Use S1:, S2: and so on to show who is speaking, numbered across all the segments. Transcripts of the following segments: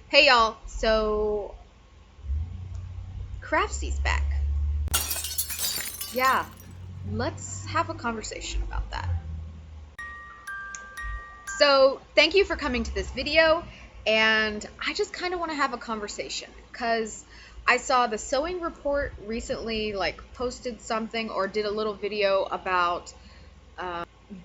S1: Hey y'all, so Craftsy's back. Yeah, let's have a conversation about that. So thank you for coming to this video, and I just kind of want to have a conversation because I saw the sewing report recently posted something or did a little video about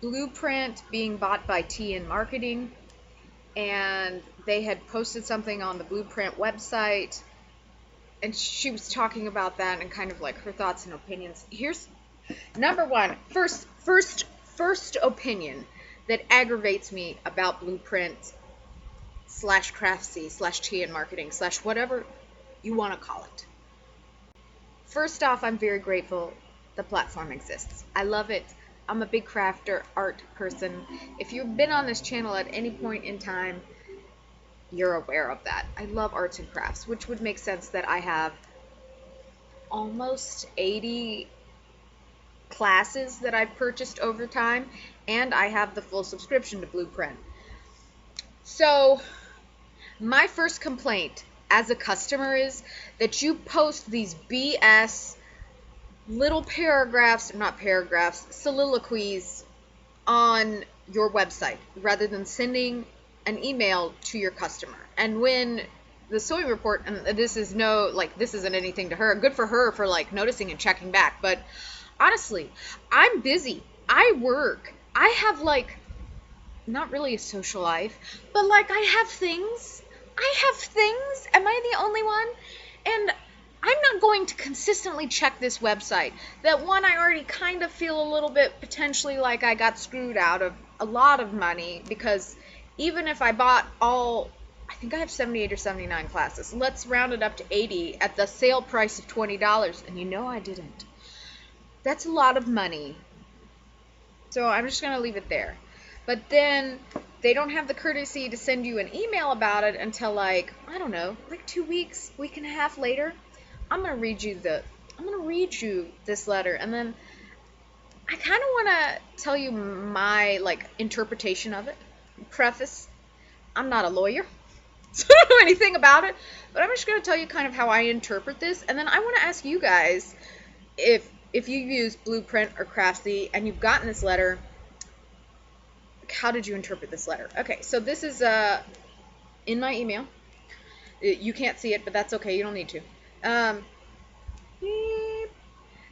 S1: Bluprint being bought by TN Marketing, and they had posted something on the Bluprint website, and she was talking about that and kind of like her thoughts and opinions. Here's number one, first opinion that aggravates me about Bluprint slash Craftsy slash TN Marketing slash whatever you want to call it. First off, I'm very grateful the platform exists. I love it. I'm a big crafter, art person. If you've been on this channel at any point in time, you're aware of that. I love arts and crafts, which would make sense that I have almost 80 classes that I've purchased over time, and I have the full subscription to Bluprint. So my first complaint as a customer is that you post these BS little paragraphs, not paragraphs, soliloquies on your website rather than sending an email to your customer. And when the sewing report, and this isn't anything to her, good for her for noticing and checking back, but honestly, I'm busy. I work. I have not really a social life, but I have things. Am I the only one? And I'm not going to consistently check this website. That one, I already kind of feel a little bit potentially like I got screwed out of a lot of money, because even if I bought I think I have 78 or 79 classes. Let's round it up to 80 at the sale price of $20. And I didn't. That's a lot of money. So I'm just going to leave it there. But then they don't have the courtesy to send you an email about it until I don't know, 2 weeks, week and a half later. I'm going to read you this letter, and then I kind of want to tell you my interpretation of it. Preface, I'm not a lawyer, so I don't know anything about it, but I'm just going to tell you kind of how I interpret this, and then I want to ask you guys if you use Bluprint or Craftsy and you've gotten this letter, how did you interpret this letter? Okay, so this is in my email. You can't see it, but that's okay. You don't need to.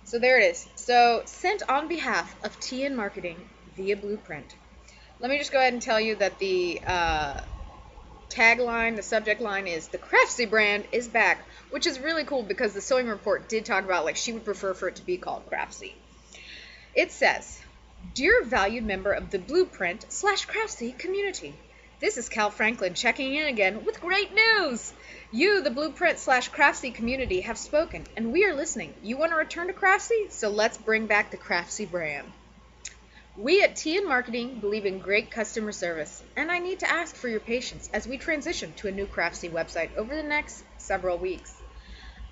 S1: So there it is. So sent on behalf of TN Marketing via Bluprint. Let me just go ahead and tell you that the tagline, the subject line is "The Craftsy brand is back," which is really cool because the sewing report did talk about she would prefer for it to be called Craftsy. It says, "Dear valued member of the Bluprint / Craftsy community, this is Cal Franklin checking in again with great news. You, the Bluprint / Craftsy community, have spoken, and we are listening. You want to return to Craftsy? So let's bring back the Craftsy brand. We at TN Marketing believe in great customer service, and I need to ask for your patience as we transition to a new Craftsy website over the next several weeks.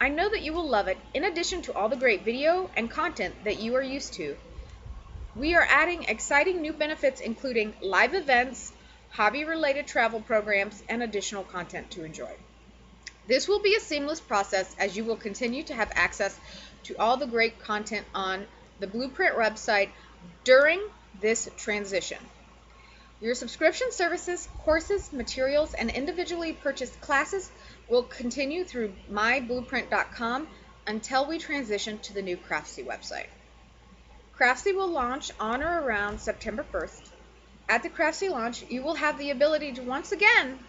S1: I know that you will love it, in addition to all the great video and content that you are used to. We are adding exciting new benefits, including live events, hobby-related travel programs, and additional content to enjoy. This will be a seamless process as you will continue to have access to all the great content on the Bluprint website during this transition. Your subscription services, courses, materials, and individually purchased classes will continue through mybluprint.com until we transition to the new Craftsy website. Craftsy will launch on or around September 1st. At the Craftsy launch, you will have the ability to once again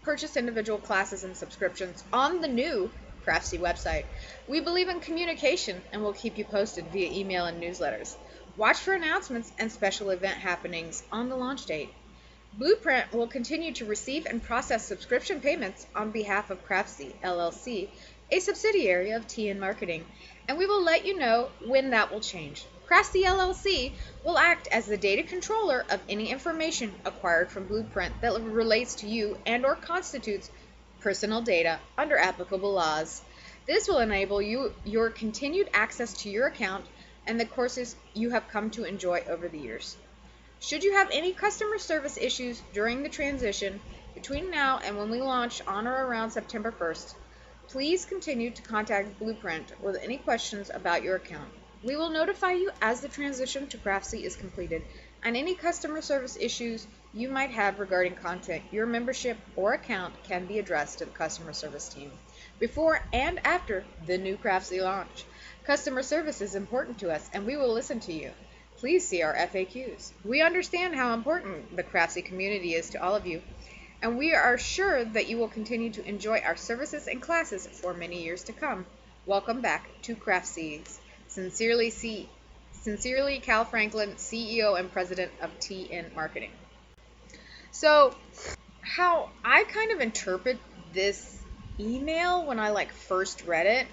S1: purchase individual classes and subscriptions on the new Craftsy website. We believe in communication and will keep you posted via email and newsletters. Watch for announcements and special event happenings on the launch date. Bluprint will continue to receive and process subscription payments on behalf of Craftsy, LLC, a subsidiary of TN Marketing, and we will let you know when that will change. Craftsy, LLC will act as the data controller of any information acquired from Bluprint that relates to you and/or constitutes personal data under applicable laws. This will enable your continued access to your account and the courses you have come to enjoy over the years. Should you have any customer service issues during the transition, Between now and when we launch on or around September 1st, please continue to contact Bluprint with any questions about your account. We will notify you as the transition to Craftsy is completed, and any customer service issues you might have regarding content, your membership, or account can be addressed to the customer service team before and after the new Craftsy launch. Customer service is important to us, and we will listen to you. Please see our FAQs. We understand how important the Craftsy community is to all of you, and we are sure that you will continue to enjoy our services and classes for many years to come. Welcome back to Craftsy. Sincerely, Cal Franklin, CEO and President of TN Marketing. So, how I kind of interpret this email when I first read it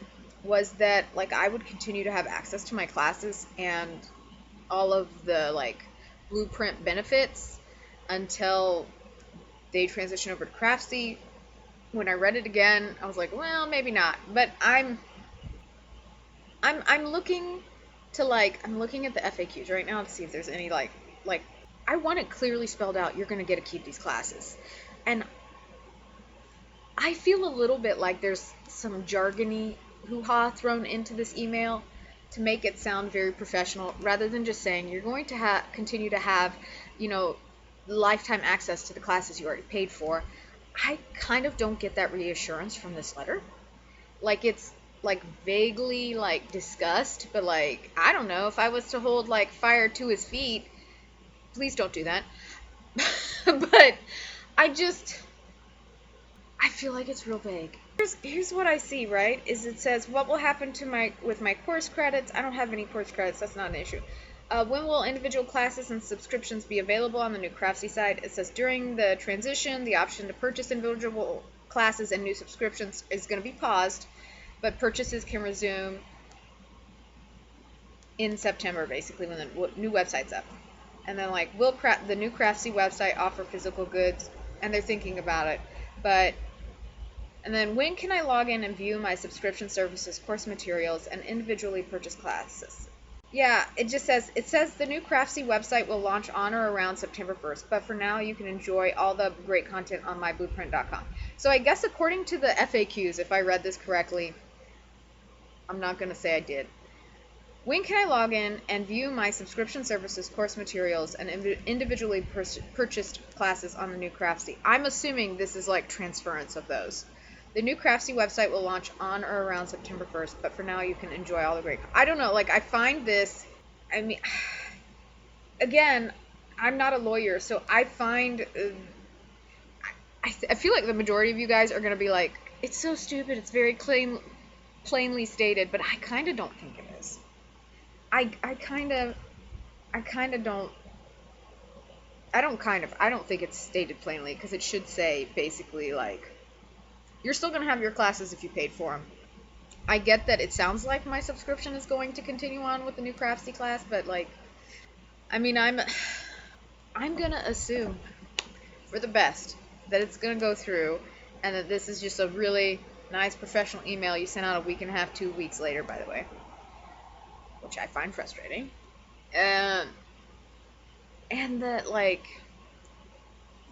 S1: was that I would continue to have access to my classes and all of the Bluprint benefits until they transition over to Craftsy. When I read it again, I was like, well, maybe not. But I'm looking to I'm looking at the FAQs right now to see if there's any I want it clearly spelled out. You're going to get to keep these classes, and I feel a little bit like there's some jargony hoo-ha thrown into this email to make it sound very professional, rather than just saying you're going to continue to have, lifetime access to the classes you already paid for. I kind of don't get that reassurance from this letter. It's vaguely discussed, but I don't know, if I was to hold fire to his feet, please don't do that. But I feel like it's real vague. Here's what I see, right? Is it says, what will happen with my course credits? I don't have any course credits. That's not an issue. When will individual classes and subscriptions be available on the new Craftsy site? It says during the transition, the option to purchase individual classes and new subscriptions is going to be paused, but purchases can resume in September, basically, when the new website's up. And then will the new Craftsy website offer physical goods? And they're thinking about it. And then, when can I log in and view my subscription services, course materials, and individually purchased classes? Yeah, it says the new Craftsy website will launch on or around September 1st, but for now you can enjoy all the great content on mybluprint.com. So I guess according to the FAQs, if I read this correctly, I'm not going to say I did. When can I log in and view my subscription services, course materials, and individually purchased classes on the new Craftsy? I'm assuming this is transference of those. The new Craftsy website will launch on or around September 1st, but for now you can enjoy all the great... I don't know, I find this... I mean, again, I'm not a lawyer, so I find... I feel like the majority of you guys are going to be like, it's so stupid, it's very plainly stated, but I kind of don't think it is. I don't think it's stated plainly, because it should say basically you're still going to have your classes if you paid for them. I get that it sounds like my subscription is going to continue on with the new Craftsy class, but I'm going to assume for the best that it's going to go through, and that this is just a really nice professional email you sent out a week and a half, 2 weeks later, by the way, which I find frustrating. And that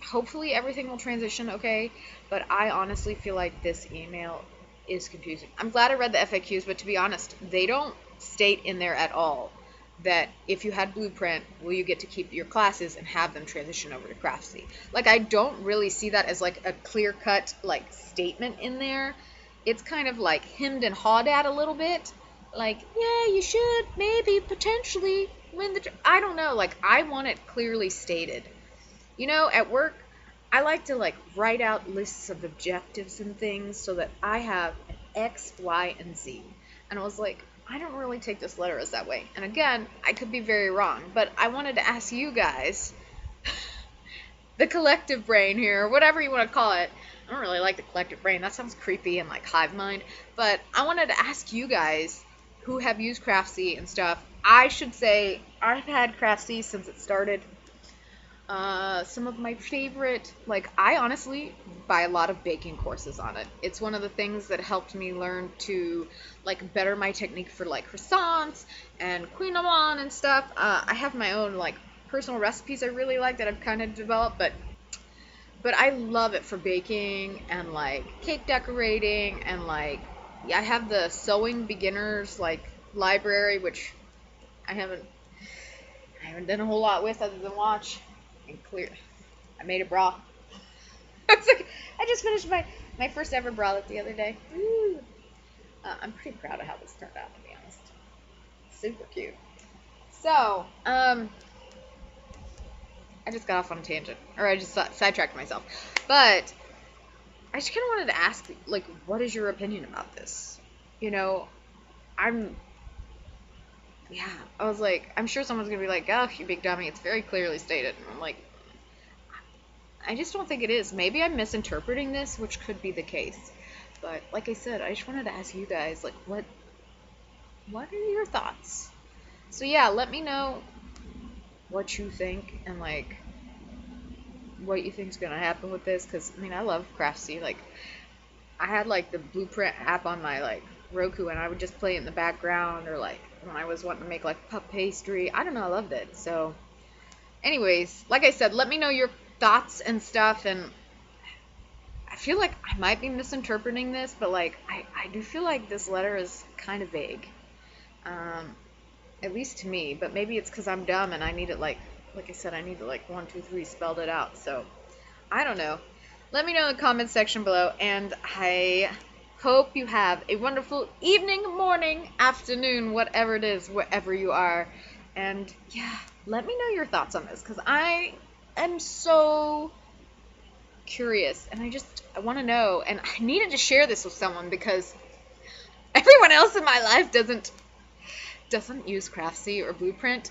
S1: hopefully everything will transition okay, but I honestly feel like this email is confusing. I'm glad I read the FAQs, but to be honest, they don't state in there at all that if you had Bluprint, will you get to keep your classes and have them transition over to Craftsy. I don't really see that as a clear-cut statement in there. It's kind of hemmed and hawed at a little bit. Yeah, you should, maybe, potentially, I don't know, I want it clearly stated. At work, I like to write out lists of objectives and things so that I have an X, Y, and Z. And I was like, I don't really take this letter as that way. And again, I could be very wrong, but I wanted to ask you guys, the collective brain here, or whatever you want to call it. I don't really like the collective brain. That sounds creepy and hive mind. But I wanted to ask you guys who have used Craftsy and stuff. I should say I've had Craftsy since it started. Some of my favorite, I honestly buy a lot of baking courses on it. It's one of the things that helped me learn to, better my technique for, croissants and quinoa and stuff. I have my own, personal recipes I really like that I've kind of developed, but but I love it for baking and like cake decorating and like yeah, I have the sewing beginners like library, which I haven't I haven't done a whole lot with other than watch and clear. I made a bra. It's like I just finished my first ever bralette the other day. Woo. I'm pretty proud of how this turned out, to be honest. Super cute. So, I just got off on a tangent, or I just sidetracked myself. But I just kind of wanted to ask, like, what is your opinion about this? You know, I'm, yeah, I was like, I'm sure someone's gonna be like, oh, you big dummy, it's very clearly stated. And I'm like, I just don't think it is. Maybe I'm misinterpreting this, which could be the case. But like I said, I just wanted to ask you guys, like, what are your thoughts? So yeah, let me know what you think and like what you think's gonna happen with this. Cause I mean, I love Craftsy. Like, I had like the Bluprint app on my like Roku, and I would just play it in the background, or like when I was wanting to make like pup pastry. I don't know, I loved it. So, anyways, like I said, let me know your thoughts and stuff. And I feel like I might be misinterpreting this, but like I do feel like this letter is kind of vague. At least to me, but maybe it's because I'm dumb and I need it like I said, I need it like 1, 2, 3 spelled it out. So I don't know. Let me know in the comments section below, and I hope you have a wonderful evening, morning, afternoon, whatever it is, wherever you are. And yeah, let me know your thoughts on this, because I am so curious, and I want to know, and I needed to share this with someone because everyone else in my life doesn't use Craftsy or Bluprint.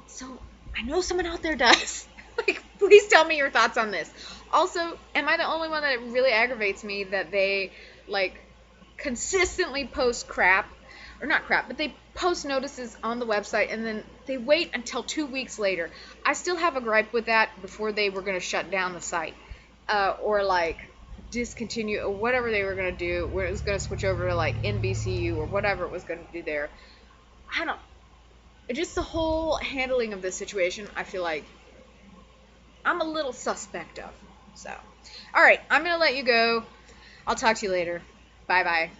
S1: So I know someone out there does. Like, please tell me your thoughts on this. Also, am I the only one that it really aggravates me that they like consistently post crap, or not crap, but they post notices on the website and then they wait until 2 weeks later? I still have a gripe with that before they were going to shut down the site, or like discontinue, or whatever they were going to do, where it was going to switch over to like NBCU or whatever it was going to do there. I don't, just the whole handling of this situation, I feel like I'm a little suspect of. So, alright, I'm going to let you go. I'll talk to you later. Bye-bye.